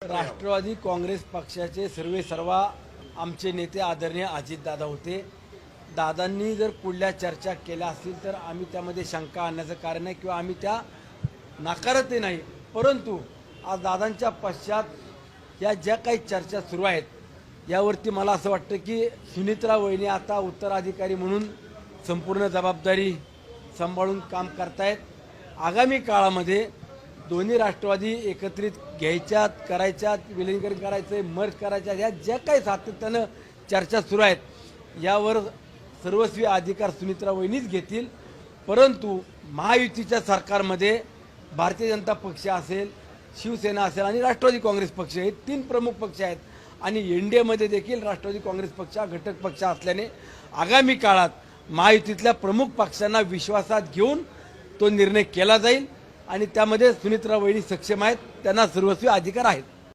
राष्ट्रवादी काँग्रेस पक्षाचे सर्वेसर्वा आमचे नेते आदरणीय अजितदादा होते. दादांनी जर पुढल्या चर्चा केल्या असतील तर आम्ही त्यामध्ये शंका आणण्याचं कारण नाही किंवा आम्ही त्या नाकारतही नाही. परंतु आज दादांच्या पश्चात या ज्या काही चर्चा सुरू आहेत यावरती मला असं वाटतं की सुनित्रा वहिनी आता उत्तराधिकारी म्हणून संपूर्ण जबाबदारी सांभाळून काम करतायत. आगामी काळामध्ये दोन्ही राष्ट्रवादी एकत्रित घ्यायच्यात, करायच्यात, विलीनीकरण करायचं, मर्ज करायच्या, या ज्या काही सातत्यानं चर्चा सुरू आहेत यावर सर्वस्वी अधिकार सुनित्रा वहिनीच घेतील. परंतु महायुतीच्या सरकारमध्ये भारतीय जनता पक्ष असेल, शिवसेना असेल आणि राष्ट्रवादी काँग्रेस पक्ष हे तीन प्रमुख पक्ष आहेत आणि एनडीएमध्ये देखील राष्ट्रवादी काँग्रेस पक्ष हा घटक पक्ष असल्याने आगामी काळात महायुतीतल्या प्रमुख पक्षांना विश्वासात घेऊन तो निर्णय केला जाईल आणि त्यामध्ये सुनित्रा वहिनी सक्षम आहेत, त्यांना सर्वस्वी अधिकार आहेत.